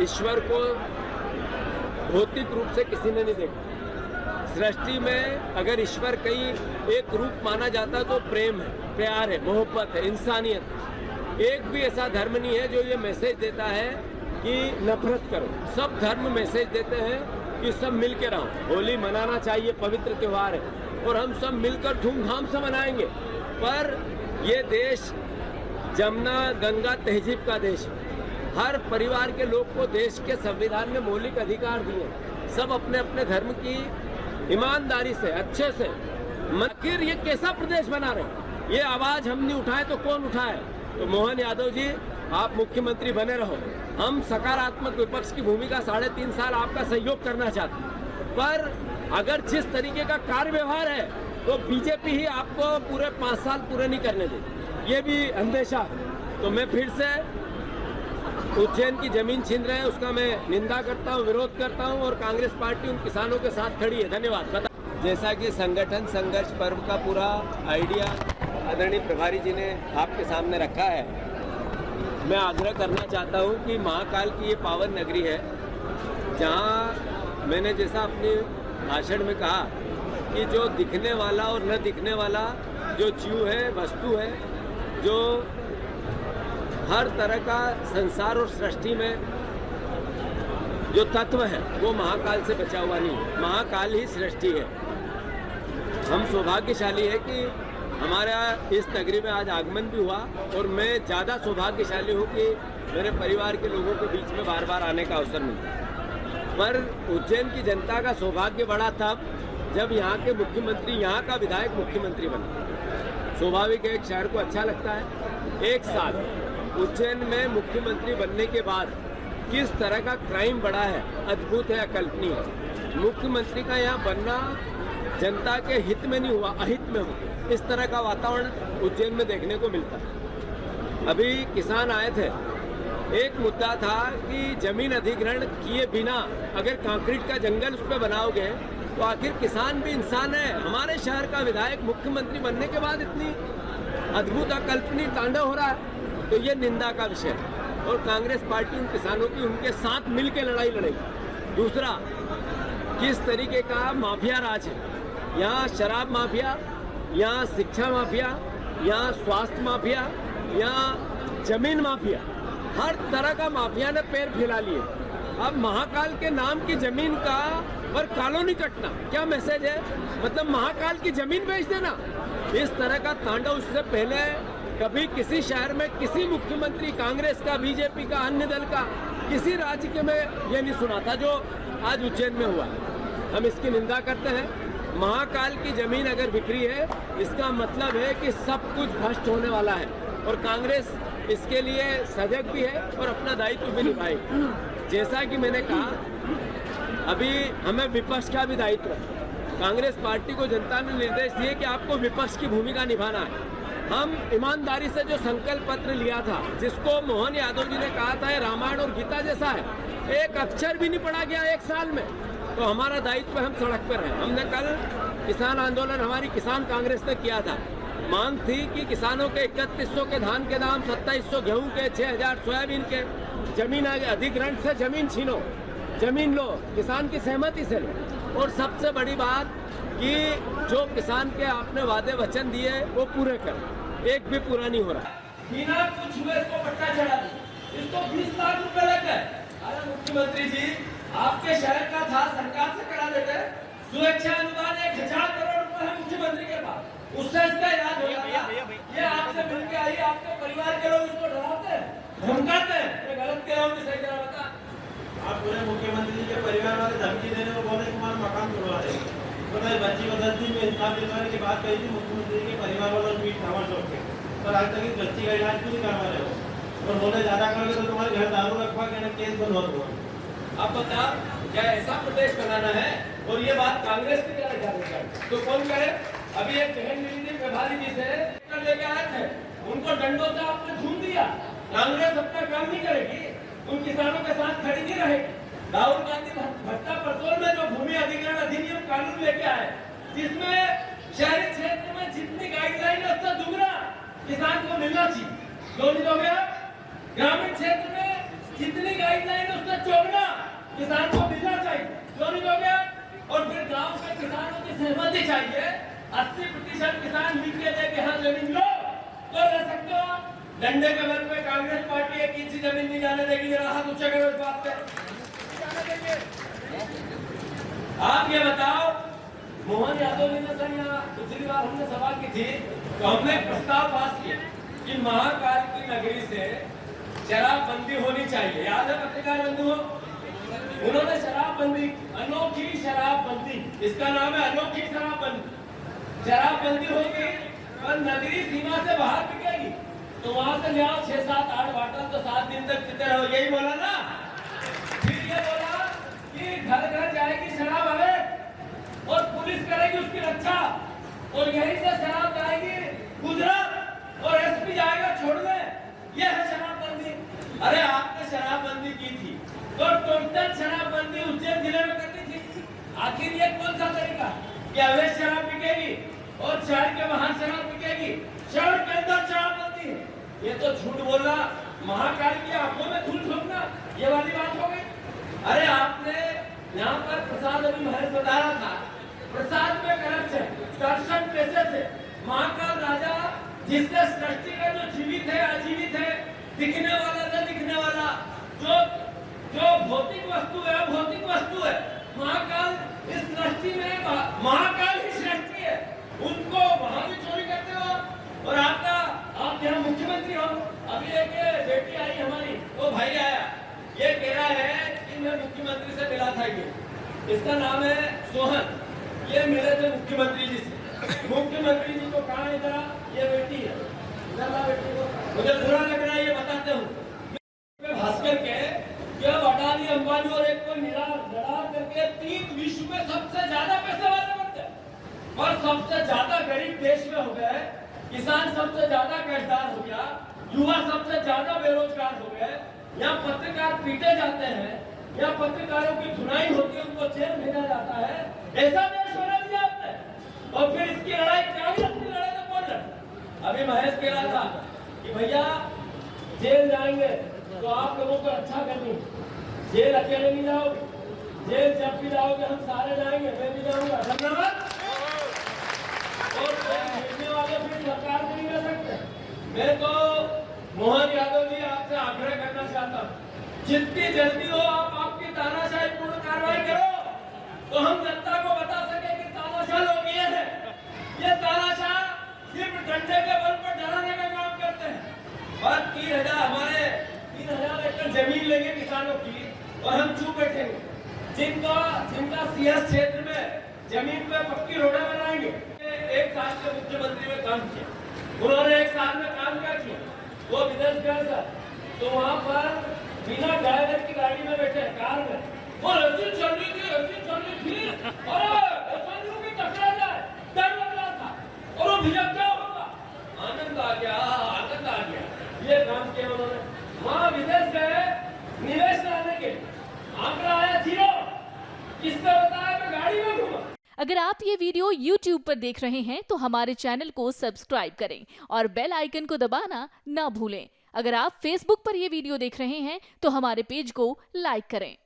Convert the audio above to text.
ईश्वर को भौतिक रूप से किसी ने नहीं देखा। सृष्टि में अगर ईश्वर कहीं एक रूप माना जाता तो प्रेम है, प्यार है, मोहब्बत है, इंसानियत है। एक भी ऐसा धर्म नहीं है जो ये मैसेज देता है कि नफरत करो। सब धर्म मैसेज देते हैं कि सब मिल के रहो। होली मनाना चाहिए, पवित्र त्यौहार है और हम सब मिलकर धूमधाम से मनाएंगे। पर ये देश जमुना गंगा तहजीब का देश है। हर परिवार के लोग को देश के संविधान में मौलिक अधिकार दिए हैं। सब अपने अपने धर्म की ईमानदारी से, अच्छे से। आखिर ये कैसा प्रदेश बना रहे? ये आवाज हम नहीं उठाए तो कौन उठाए? तो मोहन यादव जी, आप मुख्यमंत्री बने रहो। हम सकारात्मक विपक्ष की भूमिका 3.5 साल आपका सहयोग करना चाहते हैं। पर अगर जिस तरीके का कार्य व्यवहार है तो बीजेपी ही आपको पूरे 5 साल पूरे नहीं करने देगी, ये भी अंदेशा है। तो मैं फिर से उज्जैन की जमीन छीन रहे हैं, उसका मैं निंदा करता हूं, विरोध करता हूं और कांग्रेस पार्टी उन किसानों के साथ खड़ी है। धन्यवाद। जैसा कि संगठन संघर्ष पर्व का पूरा आइडिया आदरणीय प्रभारी जी ने आपके सामने रखा है, मैं आग्रह करना चाहता हूं कि महाकाल की ये पावन नगरी है, जहां मैंने जैसा अपने भाषण में कहा कि जो दिखने वाला और न दिखने वाला जो जीव है, वस्तु है, जो हर तरह का संसार और सृष्टि में जो तत्व है वो महाकाल से बचा हुआ नहीं है। महाकाल ही सृष्टि है। हम सौभाग्यशाली है कि हमारा इस नगरी में आज आगमन भी हुआ और मैं ज़्यादा सौभाग्यशाली हूँ कि मेरे परिवार के लोगों के बीच में बार बार आने का अवसर मिलता है। पर उज्जैन की जनता का सौभाग्य बढ़ा तब जब यहाँ के मुख्यमंत्री, यहाँ का विधायक मुख्यमंत्री बना। स्वाभाविक है, एक शहर को अच्छा लगता है। एक साल उज्जैन में मुख्यमंत्री बनने के बाद किस तरह का क्राइम बढ़ा है, अद्भुत है, अकल्पनीय है। मुख्यमंत्री का यहाँ बनना जनता के हित में नहीं हुआ, अहित में हुआ। इस तरह का वातावरण उज्जैन में देखने को मिलता है। अभी किसान आए थे, एक मुद्दा था कि जमीन अधिग्रहण किए बिना अगर कंक्रीट का जंगल उस पर बनाओगे तो आखिर किसान भी इंसान है। हमारे शहर का विधायक मुख्यमंत्री बनने के बाद इतनी अद्भुत अकल्पनीय तांडव हो रहा है, तो ये निंदा का विषय है और कांग्रेस पार्टी उन किसानों की उनके साथ मिलकर लड़ाई लड़ेगी। दूसरा, किस तरीके का माफिया राज है यहाँ, शराब माफिया, यहाँ शिक्षा माफिया, यहाँ स्वास्थ्य माफिया, यहाँ जमीन माफिया, हर तरह का माफिया ने पैर फैला लिए। अब महाकाल के नाम की जमीन का पर कॉलोनी कटना क्या मैसेज है? मतलब महाकाल की जमीन बेच देना। इस तरह का तांडव इससे पहले कभी किसी शहर में किसी मुख्यमंत्री, कांग्रेस का, बीजेपी का, अन्य दल का, किसी राज्य के में ये नहीं सुना था जो आज उज्जैन में हुआ। हम इसकी निंदा करते हैं। महाकाल की जमीन अगर बिक्री है, इसका मतलब है कि सब कुछ भ्रष्ट होने वाला है और कांग्रेस इसके लिए सजग भी है और अपना दायित्व भी निभाएगी। जैसा कि मैंने कहा, अभी हमें विपक्ष का भी दायित्व है। कांग्रेस पार्टी को जनता ने निर्देश दिए कि आपको विपक्ष की भूमिका निभाना है। हम ईमानदारी से जो संकल्प पत्र लिया था, जिसको मोहन यादव जी ने कहा था ये रामायण और गीता जैसा है, एक अक्षर भी नहीं पढ़ा गया 1 साल में, तो हमारा दायित्व हम सड़क पर हैं। हमने कल किसान आंदोलन हमारी किसान कांग्रेस ने किया था। मांग थी कि किसानों के 3100 के धान के दाम, 2700 गेहूं के, 6000 सोयाबीन के, जमीन अधिग्रहण से जमीन छीनो, जमीन लो, किसान की सहमति से लो। और सबसे बड़ी बात कि जो किसान के आपने वादे वचन दिए वो पूरे करें, एक भी पूरा नहीं हो रहा। बिना कुछ हुए इसको पट्टा चढ़ा दी, इसको 20 लाख रुपए लग गए। अरे मुख्यमंत्री जी, आपके शहर का था, सरकार से करा देते। सुरक्षा अनुदान 1000 करोड़ रुपए है मुख्यमंत्री के पास, उससे इसका इलाज हो जाता। ये आपसे मिलकर आई, आपके परिवार के लोग इसको डराते हैं, धमकाते हैं। मैं गलत कह रहा हूँ कि सही कह रहा बता? आप पूरे मुख्यमंत्री जी के परिवार वाले धमकी देने को बोले कि हमारा मकान तोड़वा देंगे। बताइए, बच्ची को 10 दिन में इंसाफ दिलवाने की बात कही थी मुख्यमंत्री के परिवार वालों ने मीट खावर चौक के, पर आज तक इस बच्ची का इलाज क्यों नहीं करवा रहे हो? और बोले ज्यादा करोगे तो तुम्हारे घर दारू रखवा के केस बंद होगा। अब बताओ, क्या ऐसा प्रदेश बनाना है? और ये बात कांग्रेस की तरह जाने तो कौन करे? अभी एक बहन मिली थी प्रभारी जी से, लेके आए थे, उनको डंडों से आपने झूम दिया। कांग्रेस अपना काम नहीं करेगी, उन किसानों के साथ खड़ी नहीं रहेगी। राहुल गांधी भट्टा परसोल में जो भूमि अधिग्रहण अधिनियम कानून लेके आए, जिसमें शहरी क्षेत्र में जितनी गाइडलाइन है उससे दुगना किसान को मिलना चाहिए। क्यों नहीं दोगे? ग्रामीण क्षेत्र में जितनी गाइडलाइन उससे चोरना किसान को मिलना चाहिए, क्यों नहीं दोगे? और फिर गांव के किसानों की सहमति चाहिए। 80% किसान लिख के दे के हाँ जमीन लो तो ले सकते हो। डंडे के बल पे कांग्रेस पार्टी 1 इंच जमीन नहीं जाने देगी। जरा हाथ ऊंचा करो इस बात पे। आप ये बताओ, मोहन यादव जी ने सर यहाँ पिछली बार हमने सभा की थी तो हमने प्रस्ताव पास किया कि महाकाल की नगरी से शराबबंदी होनी चाहिए। याद है पत्रकार बंधुओं, उन्होंने शराबबंदी, अनोखी शराबबंदी, इसका नाम है अनोखी शराबबंदी। शराबबंदी होगी पर नगरी सीमा से बाहर बिकेगी तो वहां से ले आओ 6, 7, 8 बाटल तो 7 दिन तक पीते रहो, यही बोला ना। फिर ये बोला कि घर घर जाएगी शराब अवैध और पुलिस करेगी उसकी रक्षा और यहीं से शराब जाएगी गुजरात और एसपी जाएगा छोड़ने। ये है शराबबंदी। अरे आपने शराबबंदी की थी तो टोटल शराबबंदी उज्जैन जिले में करनी थी। आखिर ये कौन सा तरीका कि अवैध शराब बिकेगी और शहर के बाहर शराब बिकेगी, शहर के अंदर शराबबंदी है? ये तो झूठ बोलना, महाकाल की आंखों में धूल झोंकना, ये वाली बात हो गई। अरे आपने यहाँ पर प्रसाद अभी महज बता रहा था, प्रसाद में करप्शन पैसे से महाकाल राजा जिससे सृष्टि का जो जीवित है अजीवित है, दिखने वाला न दिखने वाला, जो भौतिक वस्तु है अभौतिक वस्तु है, महाकाल इस सृष्टि में महाकाल ही सृष्टि है, उनको वहां भी चोरी करते हो। और आप यहाँ मुख्यमंत्री हो, अभी एक बेटी आई हमारी, वो भाई आया, ये कह रहा है कि मैं मुख्यमंत्री से मिला था। ये इसका नाम है सोहन, ये मिले थे मुख्यमंत्री जी से। मुख्यमंत्री जी को कहा इधर ये बेटी है, इधर ला बेटी को, मुझे बुरा लग रहा है ये बताते हूँ। भास्कर के जब अडानी अंबानी और एक को लड़ा करके 3 विश्व में सबसे ज्यादा पैसे वाले बनते और सबसे ज्यादा गरीब देश में हो गए, किसान सबसे ज्यादा कर्जदार हो गया, युवा सबसे ज्यादा बेरोजगार हो गए, यहाँ पत्रकार पीटे जाते हैं, यहाँ पत्रकारों की धुनाई होती है, उनको जेल भेजा जाता है, ऐसा देश बना दिया आपने। और फिर इसकी लड़ाई कांग्रेस की लड़ाई में कौन लड़ा? अभी महेश कह रहा था कि भैया जेल जाएंगे तो आप लोगों को रक्षा करनी, जेल अकेले नहीं जाओगे, जेल जब भी जाओगे हम सारे जाएंगे, मैं भी जाऊंगा, धन्यवाद। और भेजने वाले फिर सरकार को नहीं कर सकते। मैं तो मोहन यादव जी आपसे आग्रह करना चाहता हूँ, जितनी जल्दी हो आप आपकी तानाशाही पूर्ण कार्रवाई करो तो हम जनता को बता सके कि तानाशाह लोग ये है। ये तानाशाह सिर्फ डंडे के बल पर डराने का काम करते हैं और 3,000 एकड़ जमीन लेंगे किसानों की और हम चुप बैठेंगे। जिनका सीएस क्षेत्र में जमीन पे पक्की रोड़ा बनाएंगे। 1 साल के मुख्यमंत्री में काम किया, उन्होंने 1 साल में काम क्या किया? वो विदेश गए सर, तो वहाँ पर बिना ड्राइवर की गाड़ी में बैठे कार में और ऐसी चल रही थी और की टकरा जाए डर लग रहा था और वो भिजक क्या होगा। आनंद आ गया। ये काम किया उन्होंने। वहाँ विदेश गए निवेश लाने के, आंकड़ा आया 0, किसने बताया? मैं गाड़ी में घूमा। अगर आप ये वीडियो YouTube पर देख रहे हैं तो हमारे चैनल को सब्सक्राइब करें और बेल आइकन को दबाना ना भूलें। अगर आप Facebook पर ये वीडियो देख रहे हैं तो हमारे पेज को लाइक करें।